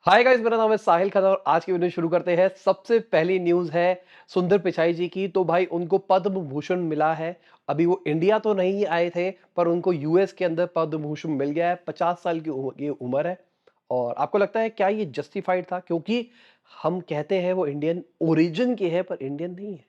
Hi guys, मेरा नाम है साहिल खान और आज की वीडियो शुरू करते हैं। सबसे पहली न्यूज़ है सुंदर पिचाई जी की। तो भाई उनको पद्म भूषण मिला है। अभी वो इंडिया तो नहीं आए थे पर उनको यूएस के अंदर पद्म भूषण मिल गया है। 50 साल की ये उम्र है। और आपको लगता है क्या ये जस्टिफाइड था? क्योंकि हम कहते हैं वो इंडियन ओरिजिन के है पर इंडियन नहीं है।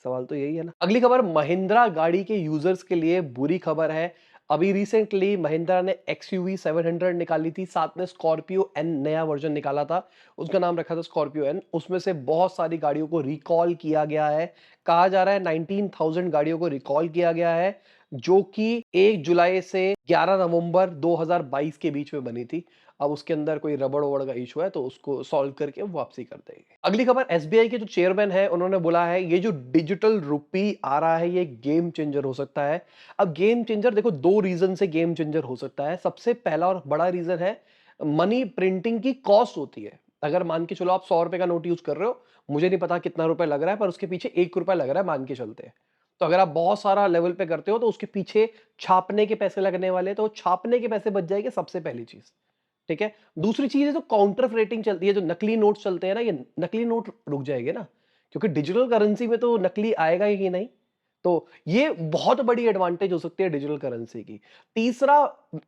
सवाल तो यही है ना। अगली खबर महिंद्रा गाड़ी के यूजर्स के लिए बुरी खबर है। अभी रिसेंटली महिंद्रा ने एक्सयूवी 700 निकाली थी, साथ में स्कॉर्पियो एन नया वर्जन निकाला था। उसका नाम रखा था स्कॉर्पियो एन। उसमें से बहुत सारी गाड़ियों को रिकॉल किया गया है। कहा जा रहा है 19,000 गाड़ियों को रिकॉल किया गया है, जो कि 1 जुलाई से 11 नवंबर 2022 के बीच में बनी थी। अब उसके अंदर कोई रबड़ वबड़ का इशू है तो उसको सॉल्व करके वापसी कर देंगे। अगली खबर, एसबीआई के जो चेयरमैन है उन्होंने बोला है ये जो डिजिटल रुपी आ रहा है ये गेम चेंजर हो सकता है। अब गेम चेंजर देखो, दो रीजन से गेम चेंजर हो सकता है। सबसे पहला और बड़ा रीजन है मनी प्रिंटिंग की कॉस्ट होती है। अगर मान के चलो आप 100 रुपए का नोट यूज कर रहे हो, मुझे नहीं पता कितना रुपए लग रहा है पर उसके पीछे 1 रुपया लग रहा है मान के चलते हैं। तो अगर आप बहुत सारा लेवल पे करते हो तो उसके पीछे छापने के पैसे लगने वाले, तो छापने के पैसे बच जाएंगे सबसे पहली चीज। ठीक है। दूसरी चीज है जो काउंटर फेटिंग चलती है, जो नकली नोट चलते हैं ना, ये नकली नोट रुक जाएंगे ना, क्योंकि डिजिटल करेंसी में तो नकली आएगा ही नहीं। तो ये बहुत बड़ी एडवांटेज हो सकती है डिजिटल करेंसी की। तीसरा,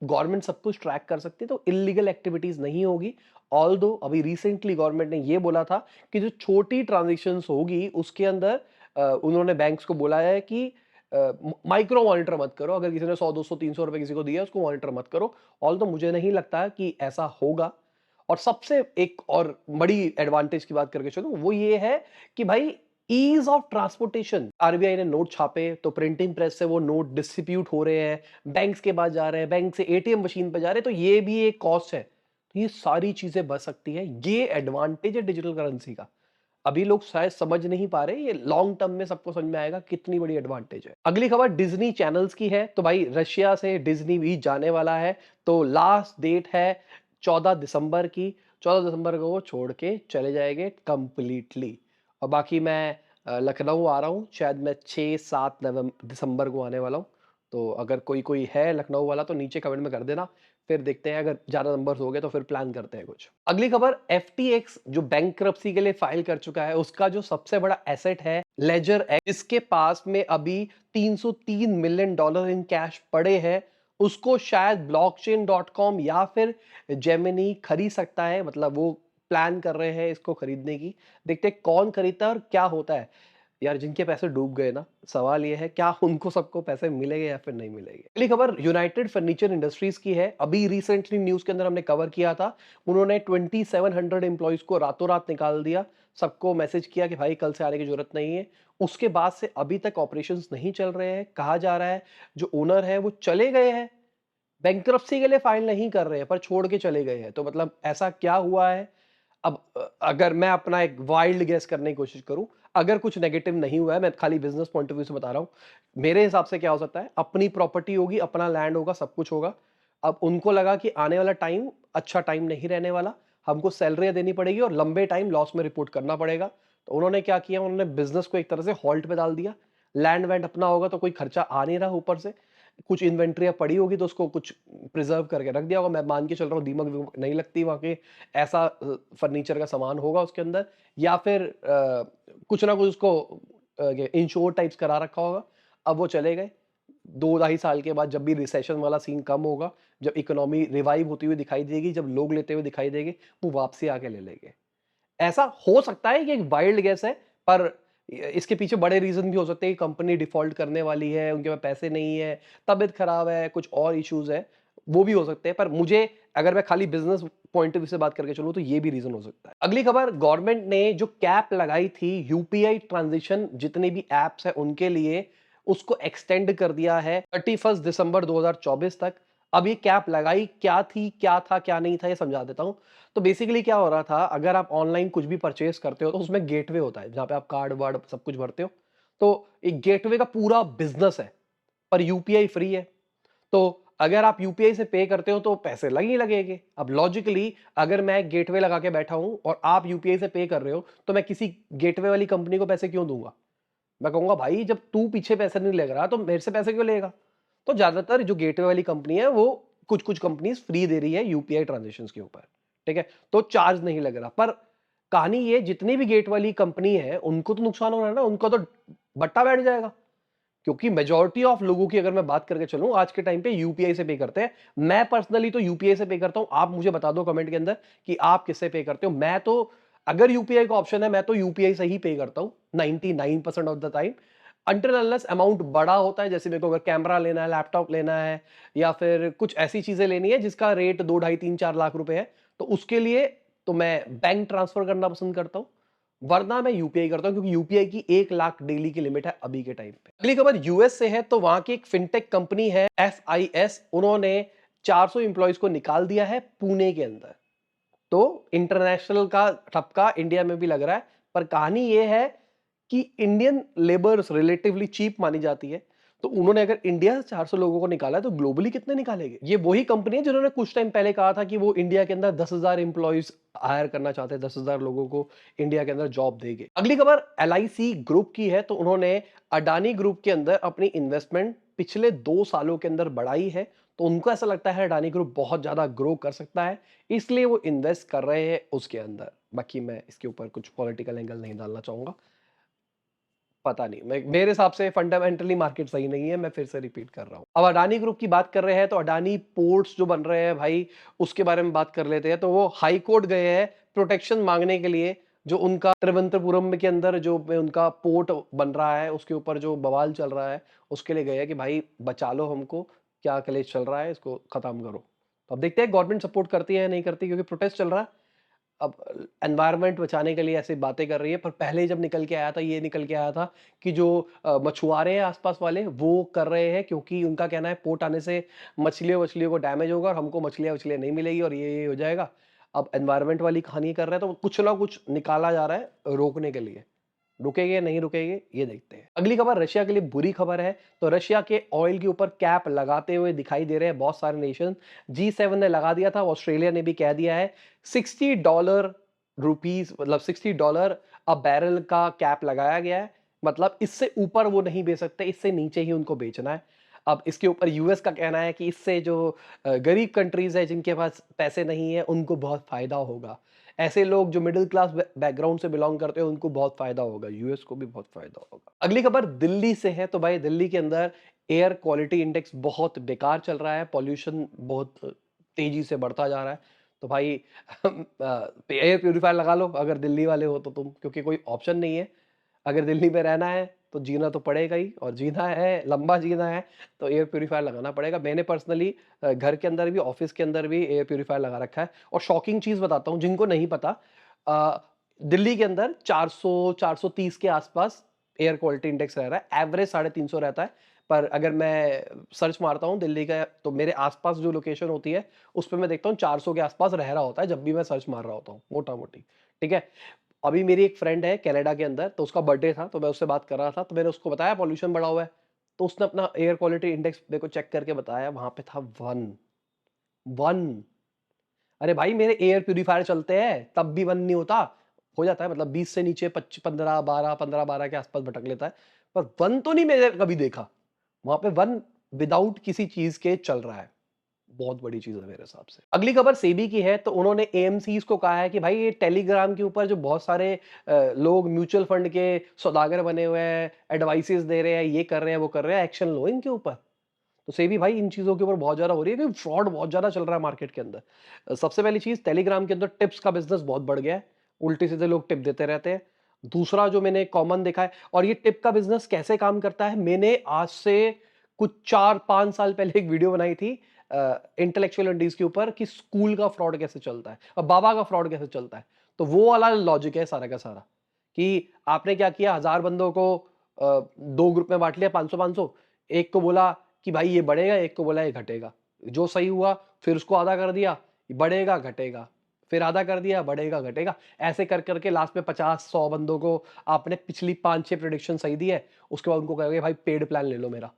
गवर्नमेंट सब कुछ ट्रैक कर सकती है तो इलीगल एक्टिविटीज नहीं होगी। ऑल दो अभी रिसेंटली गवर्नमेंट ने ये बोला था कि जो छोटी ट्रांजेक्शन्स होगी उसके अंदर उन्होंने बैंक्स को बोला है कि माइक्रो मॉनिटर मत करो। अगर किसी ने 100 200 300 रुपए किसी को दिया उसको मॉनिटर मत करो। ऑल तो मुझे नहीं लगता कि ऐसा होगा। और सबसे एक और बड़ी एडवांटेज की बात करके चलूं, वो ये है कि भाई ईज ऑफ ट्रांसपोर्टेशन। आरबीआई ने नोट छापे तो प्रिंटिंग प्रेस से वो नोट डिस्ट्रीब्यूट हो रहे हैं, बैंक के पास जा रहे हैं, बैंक से एटीएम मशीन पे जा रहे हैं, तो ये भी एक कॉस्ट है। तो ये सारी चीजें बच सकती है। ये एडवांटेज है डिजिटल करेंसी का। अभी लोग शायद समझ नहीं पा रहे, ये लॉन्ग टर्म में सबको समझ में आएगा कितनी बड़ी एडवांटेज है। अगली खबर डिज्नी चैनल्स की है। तो भाई रशिया से डिज्नी भी जाने वाला है। तो लास्ट डेट है 14 दिसंबर की। 14 दिसंबर को वो छोड़ के चले जाएंगे कंप्लीटली। और बाकी मैं लखनऊ आ रहा हूँ, शायद मैं 6 7 दिसंबर को आने वाला हूँ। तो अगर कोई कोई है लखनऊ वाला तो नीचे कमेंट में कर देना, फिर देखते हैं। अगर ज्यादा नंबर्स हो गए तो फिर प्लान करते हैं कुछ। अगली खबर, एफटीएक्स जो बैंक्रप्सी के लिए फाइल कर चुका है, उसका जो सबसे बड़ा एसेट है लेजर एक्स, इसके पास में अभी 303 मिलियन डॉलर इन कैश पड़े हैं। उसको शायद blockchain.com या फिर जेमिनी खरीद सकता है। मतलब वो प्लान कर रहे हैं इसको खरीदने की। देखते हैं कौन खरीदता है और क्या होता है। यार जिनके पैसे डूब गए ना, सवाल ये है क्या उनको सबको पैसे मिलेंगे या फिर नहीं मिलेंगे। अगली खबर यूनाइटेड फर्नीचर इंडस्ट्रीज की है। अभी रिसेंटली न्यूज के अंदर हमने कवर किया था, उन्होंने 2700 एम्प्लॉइज को रातों रात निकाल दिया। सबको मैसेज किया कि भाई कल से आने की जरूरत नहीं है। उसके बाद से अभी तक ऑपरेशंस नहीं चल रहे हैं। कहा जा रहा है जो ओनर है वो चले गए हैं, बैंक्रप्सी के लिए फाइल नहीं कर रहे हैं पर छोड़ के चले गए हैं। तो मतलब ऐसा क्या हुआ है? अब अगर मैं अपना एक वाइल्ड गेस करने की कोशिश करूं, अगर कुछ नेगेटिव नहीं हुआ है, मैं खाली बिजनेस पॉइंट ऑफ व्यू से बता रहा हूं, मेरे हिसाब से क्या हो सकता है, अपनी प्रॉपर्टी होगी, अपना लैंड होगा, सब कुछ होगा। अब उनको लगा कि आने वाला टाइम अच्छा टाइम नहीं रहने वाला, हमको सैलरियां देनी पड़ेगी और लंबे टाइम लॉस में रिपोर्ट करना पड़ेगा। तो उन्होंने क्या किया, उन्होंने बिजनेस को एक तरह से हॉल्ट पे डाल दिया। लैंड वैंड अपना होगा तो कोई खर्चा आ नहीं रहा, ऊपर से कुछ इन्वेंट्रियां पड़ी होगी तो उसको कुछ प्रिजर्व करके रख दिया होगा। मैं मान के चल रहा हूँ दीमक वीमक नहीं लगती वहां के, ऐसा फर्नीचर का सामान होगा उसके अंदर। या फिर कुछ ना कुछ उसको इंश्योर टाइप्स करा रखा होगा। अब वो चले गए। 2 ढाई साल के बाद जब भी रिसेशन वाला सीन कम होगा, जब इकोनॉमी रिवाइव होती हुई दिखाई देगी, जब लोग लेते हुए दिखाई देंगे, वो वापसी आके ले लेंगे। ऐसा हो सकता है कि एक वाइल्ड गेस है, पर इसके पीछे बड़े रीजन भी हो सकते हैं कि कंपनी डिफॉल्ट करने वाली है, उनके पास पैसे नहीं है, तबीयत खराब है, कुछ और इश्यूज है, वो भी हो सकते हैं। पर मुझे, अगर मैं खाली बिजनेस पॉइंट ऑफ व्यू से बात करके चलूं तो ये भी रीजन हो सकता है। अगली खबर, गवर्नमेंट ने जो कैप लगाई थी यूपीआई ट्रांजिशन जितने भी एप्स है उनके लिए, उसको एक्सटेंड कर दिया है 31 दिसंबर 2024 तक। अब ये कैप लगाई क्या थी, क्या था, क्या नहीं था, ये समझा देता हूं। तो बेसिकली क्या हो रहा था, अगर आप ऑनलाइन कुछ भी परचेस करते हो तो उसमें गेटवे होता है जहां पे आप कार्ड वार्ड सब कुछ भरते हो। तो एक गेटवे का पूरा बिजनेस है, पर यूपीआई फ्री है। तो अगर आप यूपीआई से पे करते हो तो पैसे लगे ही लगेंगे। अब लॉजिकली अगर मैं गेटवे लगा के बैठा हूं और आप यूपीआई से पे कर रहे हो तो मैं किसी गेटवे वाली कंपनी को पैसे क्यों दूंगा? मैं कहूंगा भाई जब तू पीछे पैसे नहीं ले रहा तो मेरे से पैसे क्यों लेगा? तो ज्यादातर जो गेटवे वाली कंपनी है वो कुछ कुछ कंपनीज फ्री दे रही है यूपीआई ट्रांजेक्शन्स के ऊपर। ठीक है? तो चार्ज नहीं लग रहा। पर कहानी ये, जितनी भी गेट वाली कंपनी है, उनको तो नुकसान हो रहा है ना, उनका तो बट्टा बैठ जाएगा। क्योंकि मेजॉरिटी ऑफ लोगों की अगर मैं बात करके चलूं, आज के टाइम पे यूपीआई से पे करते हैं। मैं पर्सनली तो यूपीआई से पे करता हूं। आप मुझे बता दो कमेंट के अंदर कि आप किससे पे करते हो। मैं तो, अगर यूपीआई का ऑप्शन है, मैं तो यूपीआई से ही पे करता हूं 99% of the time. Until unless amount बड़ा होता है, जैसे मेरे को अगर कैमरा लेना है, लैपटॉप लेना है, या फिर कुछ ऐसी चीजें लेनी है जिसका रेट 2 ढाई 3 4 लाख रुपए है, तो उसके लिए तो मैं बैंक ट्रांसफर करना पसंद करता हूं। वरना मैं यूपीआई करता हूं, क्योंकि यूपीआई की 1 लाख डेली की लिमिट है अभी के टाइम पे। अगली खबर यूएस से है। तो वहां की एक फिनटेक कंपनी है FIS, उन्होंने 400 इंप्लॉइज को निकाल दिया है पुणे के अंदर। तो इंटरनेशनल का ठपका इंडिया में भी लग रहा है। पर कहानी यह है कि इंडियन लेबर रिलेटिवली चीप मानी जाती है। तो उन्होंने अगर इंडिया से 400 लोगों को निकाला है, तो ग्लोबली कितने निकालेंगे? ये वही कंपनी है जिन्होंने कुछ टाइम पहले कहा था कि वो इंडिया के अंदर 10,000 इंप्लॉइज हायर करना चाहते हैं, 10,000 लोगों को इंडिया के अंदर जॉब देंगे। अगली खबर LIC ग्रुप की है। तो उन्होंने अडानी ग्रुप के अंदर अपनी इन्वेस्टमेंट पिछले 2 सालों के अंदर बढ़ाई है। तो उनको ऐसा लगता है अडानी ग्रुप बहुत ज्यादा ग्रो कर सकता है, इसलिए वो इन्वेस्ट कर रहे हैं उसके अंदर। बाकी मैं इसके ऊपर कुछ पॉलिटिकल एंगल नहीं डालना चाहूंगा। पता नहीं, मेरे हिसाब से फंडामेंटली मार्केट सही नहीं है। मैं फिर से रिपीट कर रहा हूं। अब अडानी ग्रुप की बात कर रहे हैं, तो अडानी पोर्ट्स जो बन रहे हैं भाई, उसके बारे में बात कर लेते हैं। तो वो हाई कोर्ट गए हैं प्रोटेक्शन मांगने के लिए। जो उनका तिरुवनंतपुरम के अंदर जो उनका पोर्ट बन रहा है, उसके ऊपर जो बवाल चल रहा है, उसके लिए गए हैं कि भाई बचा लो हमको, क्या कलेश चल रहा है, इसको खत्म करो। तो अब देखते हैं गवर्नमेंट सपोर्ट करती है या नहीं करती, क्योंकि प्रोटेस्ट चल रहा है। अब एनवायरनमेंट बचाने के लिए ऐसी बातें कर रही है। पर पहले जब निकल के आया था, ये निकल के आया था कि जो मछुआरे हैं आसपास वाले, वो कर रहे हैं, क्योंकि उनका कहना है पोर्ट आने से मछलियों वछलियों को डैमेज होगा और हमको मछलियां वछलियां नहीं मिलेगी और ये हो जाएगा। अब एनवायरनमेंट वाली कहानी कर रहे हैं, तो कुछ ना कुछ निकाला जा रहा है रोकने के लिए। रुकेंगे नहीं रुकेंगे, ये देखते हैं। अगली खबर रशिया के लिए बुरी खबर है। तो रशिया के ऑयल के ऊपर कैप लगाते हुए दिखाई दे रहे हैं बहुत सारे नेशन। G7 ने लगा दिया था, ऑस्ट्रेलिया ने भी कह दिया है। $60 रुपीज, मतलब $60 अ बैरल का कैप लगाया गया है। मतलब इससे ऊपर वो नहीं बेच सकते, इससे नीचे ही उनको बेचना है। अब इसके ऊपर यूएस का कहना है कि इससे जो गरीब कंट्रीज है, जिनके पास पैसे नहीं है, उनको बहुत फायदा होगा। ऐसे लोग जो मिडिल क्लास बैकग्राउंड से बिलोंग करते हैं, उनको बहुत फायदा होगा, यूएस को भी बहुत फायदा होगा। अगली खबर दिल्ली से है। तो भाई दिल्ली के अंदर एयर क्वालिटी इंडेक्स बहुत बेकार चल रहा है, पॉल्यूशन बहुत तेजी से बढ़ता जा रहा है। तो भाई एयर प्यूरिफायर लगा लो अगर दिल्ली वाले हो तो तुम, क्योंकि कोई ऑप्शन नहीं है। अगर दिल्ली में रहना है तो जीना तो पड़ेगा ही, और जीना है, लंबा जीना है, तो एयर प्यूरिफायर लगाना पड़ेगा। मैंने पर्सनली घर के अंदर भी, ऑफिस के अंदर भी एयर प्यूरिफायर लगा रखा है। और शॉकिंग चीज बताता हूँ जिनको नहीं पता, अ, दिल्ली के अंदर 400 430 के आसपास एयर क्वालिटी इंडेक्स रह रहा है। एवरेज 350 रहता है। पर अगर मैं सर्च मारता हूँ दिल्ली का, तो मेरे आसपास जो लोकेशन होती है, उस पर मैं देखता हूँ 400 के आसपास रह रहा होता है, जब भी मैं सर्च मार रहा होता हूँ, मोटा मोटी। ठीक है। अभी मेरी एक फ्रेंड है कनाडा के अंदर, तो उसका बर्थडे था, तो मैं उससे बात कर रहा था, तो मैंने उसको बताया पॉल्यूशन बढ़ा हुआ है। तो उसने अपना एयर क्वालिटी इंडेक्स मेरे को चेक करके बताया, वहां पे था 1। अरे भाई मेरे एयर प्यूरिफायर चलते हैं तब भी 1 नहीं होता। हो जाता है, मतलब 20 से नीचे 15 12, 15 12 के आसपास भटक लेता है। पर 1 तो नहीं मैंने कभी देखा। वहां पे 1 विदाउट किसी चीज के चल रहा है। बहुत बड़ी चीज है मेरे हिसाब से। अगली खबर सेबी की है। तो उन्होंने एएमसीज को कहा है कि भाई ये टेलीग्राम के ऊपर जो बहुत सारे लोग म्यूचुअल फंड के सौदागर बने हुए हैं, एडवाइसेस दे रहे हैं, ये कर रहे हैं, वो कर रहे हैं, एक्शन लो इनके ऊपर। तो सेबी भाई इन चीजों के ऊपर बहुत ज्यादा हो रही है, क्योंकि फ्रॉड बहुत ज्यादा चल रहा है मार्केट के अंदर। सबसे पहली चीज, टेलीग्राम के अंदर टिप्स का बिजनेस बहुत बढ़ गया है। उल्टे सीधे लोग टिप देते रहते हैं। दूसरा जो मैंने कॉमन देखा है, और ये टिप का बिजनेस कैसे काम करता है, मैंने आज से कुछ 4 5 साल पहले एक वीडियो बनाई थी इंटेलेक्चुअल इंडीज के ऊपर, कि स्कूल का फ्रॉड कैसे चलता है और बाबा का फ्रॉड कैसे चलता है। तो वो वाला लॉजिक है सारा का सारा, कि आपने क्या किया, 1000 बंदों को 2 ग्रुप में बांट लिया, 500 500। एक को बोला कि भाई ये बढ़ेगा, एक को बोला ये घटेगा। जो सही हुआ फिर उसको आधा कर दिया, बढ़ेगा घटेगा, फिर आधा कर दिया, बढ़ेगा घटेगा। ऐसे कर करके लास्ट में 50 100 बंदों को आपने पिछली 5 6 प्रेडिक्शन सही दी है, उसके बाद उनको कहोगे भाई पेड प्लान ले लो मेरा,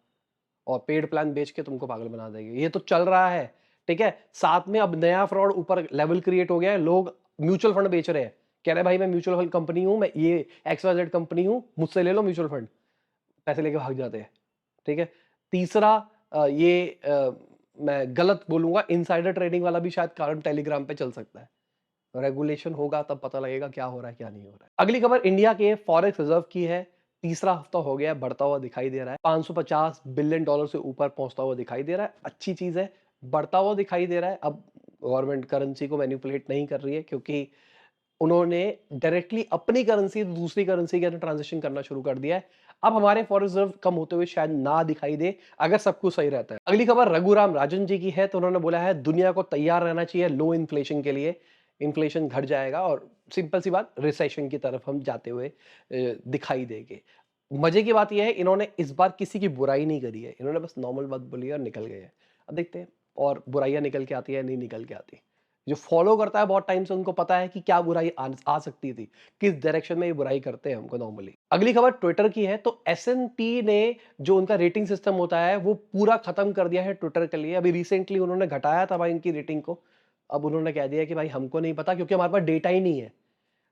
और पेड प्लान बेच के तुमको पागल बना देंगे। ये तो चल रहा है। ठीक है। साथ में अब नया फ्रॉड ऊपर लेवल क्रिएट हो गया है, लोग म्यूचुअल फंड बेच रहे हैं। कह रहे हैं भाई मैं म्यूचुअल फंड कंपनी हूं, मैं ये XYZ कंपनी हूं, मुझसे ले लो म्यूचुअल फंड। पैसे लेके भाग जाते हैं। ठीक है। तीसरा, ये मैं गलत बोलूंगा, इनसाइडर ट्रेडिंग वाला भी शायद कारण टेलीग्राम पे चल सकता है। रेगुलेशन होगा तब पता लगेगा क्या हो रहा है क्या नहीं हो रहा है। अगली खबर इंडिया के फॉरेक्स रिजर्व की है। तीसरा हफ्ता हो गया है, बढ़ता हुआ दिखाई दे रहा है। 550 बिलियन डॉलर से ऊपर पहुंचता हुआ दिखाई दे रहा है। अच्छी चीज है, बढ़ता हुआ दिखाई दे रहा है। अब गवर्नमेंट करेंसी को मैनिपुलेट नहीं कर रही है, क्योंकि उन्होंने डायरेक्टली अपनी करेंसी दूसरी करेंसी के अंदर ट्रांजेक्शन करना शुरू कर दिया है। अब हमारे फॉरेन रिजर्व कम होते हुए शायद ना दिखाई दे, अगर सब कुछ सही रहता है। अगली खबर रघुराम राजन जी की है। तो उन्होंने बोला है दुनिया को तैयार रहना चाहिए लो इन्फ्लेशन के लिए। इन्फ्लेशन घट जाएगा और सिंपल सी बात, रिसेशन की तरफ हम जाते हुए दिखाई देंगे। मजे की बात यह है, इन्होंने इस बार किसी की बुराई नहीं करी है, इन्होंने बस नॉर्मल बात बोली है और निकल गए हैं। अब देखते हैं और बुराइयां निकल के आती है नहीं निकल के आती। जो फॉलो करता है बहुत टाइम से, उनको पता है कि क्या बुराई आ सकती थी, किस डायरेक्शन में ये बुराई करते हैं हमको नॉर्मली। अगली खबर ट्विटर की है। तो एस&पी ने जो उनका रेटिंग सिस्टम होता है वो पूरा खत्म कर दिया है ट्विटर के लिए। अभी रिसेंटली उन्होंने घटाया था भाई इनकी रेटिंग को। अब उन्होंने कह दिया कि भाई हमको नहीं पता, क्योंकि हमारे पास डेटा ही नहीं है।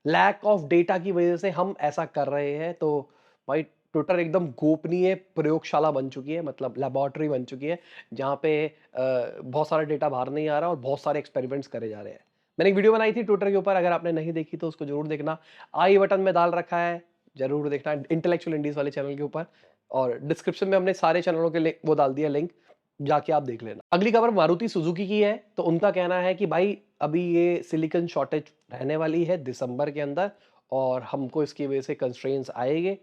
लैक ऑफ डेटा की वजह से हम ऐसा कर रहे हैं। तो भाई ट्विटर एकदम गोपनीय प्रयोगशाला बन चुकी है, मतलब लेबोरेटरी बन चुकी है, जहाँ पे बहुत सारा डेटा बाहर नहीं आ रहा और बहुत सारे एक्सपेरिमेंट्स करे जा रहे हैं। मैंने एक वीडियो बनाई थी ट्विटर के ऊपर, अगर आपने नहीं देखी तो उसको जरूर देखना। आई बटन में डाल रखा है, जरूर देखना, इंटेलेक्चुअल इंडीज वाले चैनल के ऊपर। और डिस्क्रिप्शन में हमने सारे चैनलों के वो डाल दिया लिंक, जाके आप देख लेना। अगली खबर मारुति सुजुकी की है। तो उनका कहना है कि भाई अभी ये सिलिकॉन शॉर्टेज रहने वाली है दिसंबर के अंदर, और हमको इसकी वजह से कंस्ट्रेंट्स आएंगे।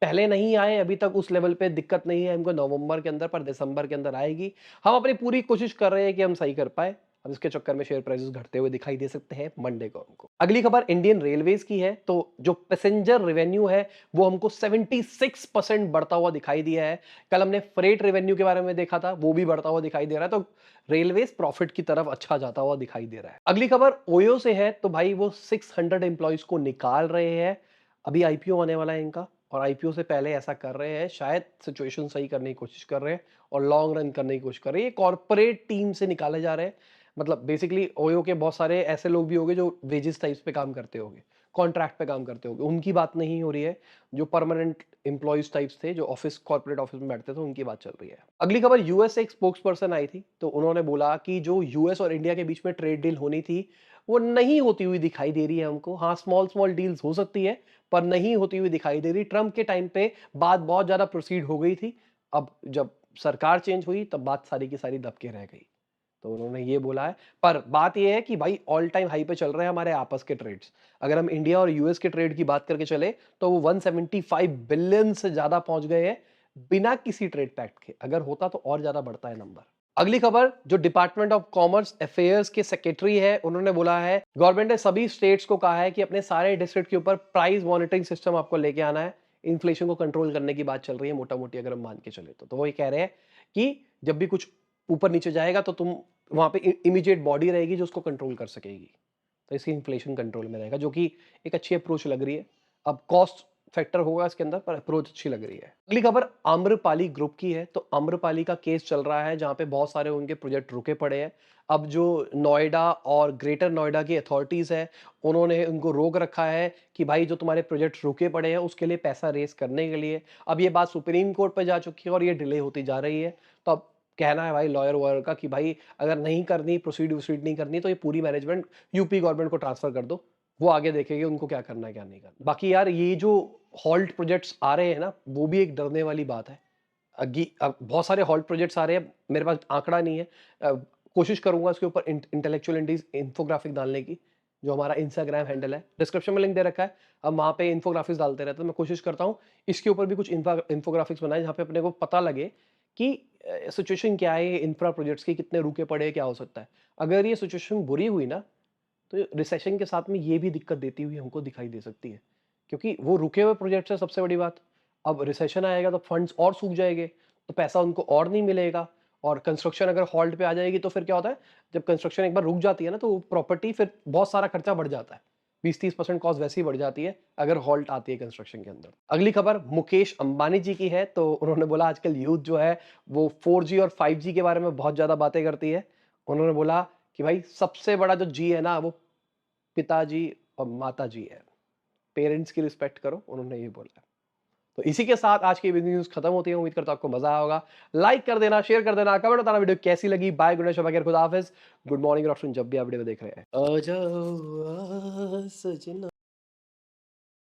पहले नहीं आए, अभी तक उस लेवल पे दिक्कत नहीं है हमको नवंबर के अंदर, पर दिसंबर के अंदर आएगी। हम अपनी पूरी कोशिश कर रहे हैं कि हम सही कर पाए। अब इसके चक्कर में शेयर प्राइसेस घटते हुए दिखाई दे सकते हैं मंडे को हमको। अगली खबर इंडियन रेलवेज की है। तो जो पैसेंजर रेवेन्यू है वो हमको 76% बढ़ता हुआ दिखाई दिया है। कल हमने फ्रेट रेवेन्यू के बारे में देखा था, वो भी बढ़ता हुआ दिखाई दे रहा है। तो रेलवेज प्रॉफिट की तरफ अच्छा जाता हुआ दिखाई दे रहा है। अगली खबर ओयो से है। तो भाई वो 600 एम्प्लॉइज को निकाल रहे हैं। अभी आईपीओ आने वाला है इनका, और आईपीओ से पहले ऐसा कर रहे हैं, शायद सिचुएशन सही करने की कोशिश कर रहे हैं और लॉन्ग रन करने की कोशिश कर रहे हैं। ये कॉर्पोरेट टीम से निकाले जा रहे हैं। मतलब बेसिकली ओयो के बहुत सारे ऐसे लोग भी होंगे जो वेजेस टाइप्स पे काम करते होंगे, कॉन्ट्रैक्ट पे काम करते होंगे, उनकी बात नहीं हो रही है। जो परमानेंट एम्प्लॉइज टाइप्स थे, जो ऑफिस कॉर्पोरेट ऑफिस में बैठते थे, उनकी बात चल रही है। अगली खबर यूएस से एक स्पोक्स पर्सन आई थी। तो उन्होंने बोला कि जो यूएस और इंडिया के बीच में ट्रेड डील होनी थी वो नहीं होती हुई दिखाई दे रही है हमको। हाँ, स्मॉल स्मॉल डील्स हो सकती है, पर नहीं होती हुई दिखाई दे रही। ट्रम्प के टाइम पे बात बहुत ज्यादा प्रोसीड हो गई थी, अब जब सरकार चेंज हुई तब बात सारी की सारी दबके रह गई। तो उन्होंने ये बोला है। पर बात ये है कि भाई ऑल टाइम हाई पे चल रहे हैं हमारे आपस के ट्रेड्स। अगर हम इंडिया और यूएस के ट्रेड की बात करके चले तो वो 175 बिलियन से ज्यादा पहुंच गए हैं बिना किसी ट्रेड पैक्ट के। अगर होता तो और ज्यादा बढ़ता है नंबर। अगली खबर, जो डिपार्टमेंट ऑफ कॉमर्स अफेयर्स के सेक्रेटरी है, उन्होंने बोला है गवर्नमेंट ने सभी स्टेट्स को कहा है कि अपने सारे डिस्ट्रिक्ट के ऊपर प्राइस मॉनिटरिंग सिस्टम आपको लेके आना है। इन्फ्लेशन को कंट्रोल करने की बात चल रही है मोटा मोटी, अगर हम मान के चले तो वो ये कह रहे हैं कि जब भी कुछ ऊपर नीचे जाएगा तो तुम वहां पे इमीडिएट बॉडी रहेगी जो उसको कंट्रोल कर सकेगी। तो इसकी इन्फ्लेशन कंट्रोल में रहेगा, जो कि एक अच्छी अप्रोच लग रही है। अब कॉस्ट फैक्टर होगा इसके अंदर, पर अप्रोच अच्छी लग रही है। अगली खबर आम्रपाली ग्रुप की है। तो आम्रपाली का केस चल रहा है, जहां पे बहुत सारे उनके प्रोजेक्ट रुके पड़े हैं। अब जो नोएडा और ग्रेटर नोएडा की अथॉरिटीज है, उन्होंने उनको रोक रखा है कि भाई जो तुम्हारे प्रोजेक्ट रुके पड़े हैं उसके लिए पैसा रेस करने के लिए। अब ये बात सुप्रीम कोर्ट पर जा चुकी है और ये डिले होती जा रही है। तो अब कहना है भाई लॉयर वॉयर का कि भाई अगर नहीं करनी, प्रोसीड वोसीड नहीं करनी, तो ये पूरी मैनेजमेंट यूपी गवर्नमेंट को ट्रांसफर कर दो, वो आगे देखेगी उनको क्या करना है क्या नहीं करना। बाकी यार ये जो हॉल्ट प्रोजेक्ट्स आ रहे हैं ना, वो भी एक डरने वाली बात है। बहुत सारे हॉल्ट प्रोजेक्ट्स आ रहे हैं, मेरे पास आंकड़ा नहीं है। कोशिश करूंगा इसके ऊपर इंटेलेक्चुअल इंडीज इंफोग्राफिक डालने की, जो हमारा इंस्टाग्राम हैंडल है, डिस्क्रिप्शन में लिंक दे रखा है। हम वहाँ पे इंफोग्राफिक्स डालते रहते हैं। तो मैं कोशिश करता हूँ इसके ऊपर भी कुछ इंफोग्राफिक्स बनाए, जहाँ पे अपने को पता लगे कि सिचुएशन क्या है, इंफ्रा प्रोजेक्ट्स की कितने रुके पड़े हैं, क्या हो सकता है। अगर ये सिचुएशन बुरी हुई ना, तो रिसेशन के साथ में ये भी दिक्कत देती हुई हमको दिखाई दे सकती है, क्योंकि वो रुके हुए प्रोजेक्ट्स है सबसे बड़ी बात। अब रिसेशन आएगा तो फंड्स और सूख जाएंगे, तो पैसा उनको और नहीं मिलेगा। और कंस्ट्रक्शन अगर हॉल्ट पे आ जाएगी तो फिर क्या होता है, जब कंस्ट्रक्शन एक बार रुक जाती है ना, तो प्रॉपर्टी फिर बहुत सारा खर्चा बढ़ जाता है। 20-30% कॉस्ट वैसे ही बढ़ जाती है अगर हॉल्ट आती है कंस्ट्रक्शन के अंदर। अगली खबर मुकेश अंबानी जी की है। तो उन्होंने बोला आजकल यूथ जो है वो 4G और 5G के बारे में बहुत ज्यादा बातें करती है। उन्होंने बोला कि भाई सबसे बड़ा जो जी है ना, वो पिताजी और माताजी है। पेरेंट्स की रिस्पेक्ट करो, उन्होंने ये बोला है। तो इसी के साथ आज की न्यूज़ खत्म होती है। उम्मीद करता हूँ आपको मज़ा आया होगा। लाइक कर देना, शेयर कर देना, कमेंट बताना वीडियो कैसी लगी। बाय, गुड नाइट, शब बखैर, खुदा हाफ़िज़। गुड मॉर्निंग और आफ्टरनून जब भी आप वीडियो देख रहे हैं। आ जाओ आ सजना